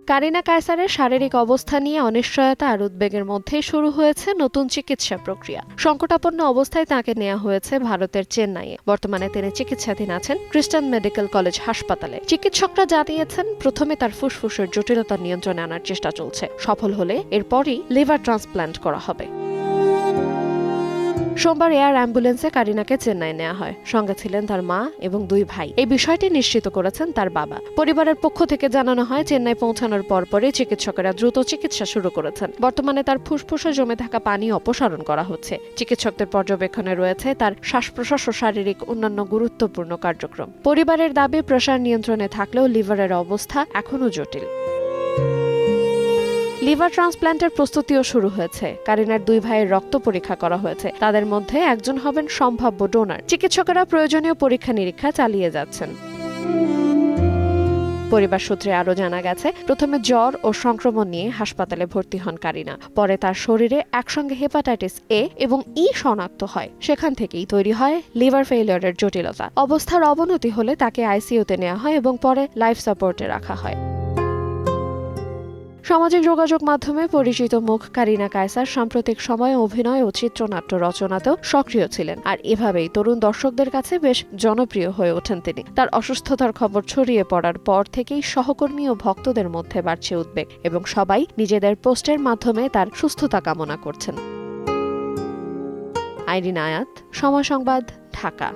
কারিনা কায়সারের শারীরিক অবস্থা নিয়ে অনিশ্চয়তা আর উদ্বেগের মধ্যেই শুরু হয়েছে নতুন চিকিৎসা প্রক্রিয়া। সংকটাপন্ন অবস্থায় তাঁকে নেওয়া হয়েছে ভারতের চেন্নাইয়ে। বর্তমানে তিনি চিকিৎসাধীন আছেন ক্রিস্টান মেডিকেল কলেজ হাসপাতালে। চিকিৎসকরা জানিয়েছেন, প্রথমে তার ফুসফুসের জটিলতা নিয়ন্ত্রণে আনার চেষ্টা চলছে। সফল হলে এরপরই লিভার ট্রান্সপ্ল্যান্ট করা হবে। সোমবার এয়ার অ্যাম্বুলেন্সে কারিনাকে চেন্নাই নেওয়া হয়। সঙ্গে ছিলেন তার মা এবং 2 ভাই। এই বিষয়টি নিশ্চিত করেছেন তার বাবা। পরিবারের পক্ষ থেকে জানানো হয়, চেন্নাই পৌঁছানোর পরপরই চিকিৎসকেরা দ্রুত চিকিৎসা শুরু করেছেন। বর্তমানে তার ফুসফুসে জমে থাকা পানি অপসারণ করা হচ্ছে। চিকিৎসকদের পর্যবেক্ষণে রয়েছে তার শ্বাস প্রশ্বাস ও শারীরিক অন্যান্য গুরুত্বপূর্ণ কার্যক্রম। পরিবারের দাবি, প্রেসার নিয়ন্ত্রণে থাকলেও লিভারের অবস্থা এখনও জটিল। লিভার ট্রান্সপ্ল্যান্টের প্রস্তুতিও শুরু হয়েছে। কারিনার 2 ভাইয়ের রক্ত পরীক্ষা করা হয়েছে। তাদের মধ্যে একজন হবেন সম্ভাব্য ডোনার। চিকিৎসকেরা প্রয়োজনীয় পরীক্ষা নিরীক্ষা চালিয়ে যাচ্ছেন। পরিবার সূত্রে আরও জানা গেছে, প্রথমে জ্বর ও সংক্রমণ নিয়ে হাসপাতালে ভর্তি হন কারিনা। পরে তার শরীরে একসঙ্গে হেপাটাইটিস এ এবং ই শনাক্ত হয়। সেখান থেকেই তৈরি হয় লিভার ফেইলিওরের জটিলতা। অবস্থার অবনতি হলে তাকে আইসিইউতে নেওয়া হয় এবং পরে লাইফ সাপোর্টে রাখা হয়। সামাজিক যোগাযোগ মাধ্যমে পরিচিত মুখ কারিনা কায়সার সাম্প্রতিক সময়ে অভিনয় ও চিত্রনাট্য রচনাতেও সক্রিয় ছিলেন। আর এভাবেই তরুণ দর্শকদের কাছে বেশ জনপ্রিয় হয়ে ওঠেন তিনি। তার অসুস্থতার খবর ছড়িয়ে পড়ার পর থেকেই সহকর্মী ও ভক্তদের মধ্যে বাড়ছে উদ্বেগ এবং সবাই নিজেদের পোস্টের মাধ্যমে তার সুস্থতা কামনা করছেন। আইরিন আয়াত, সময় সংবাদ, ঢাকা।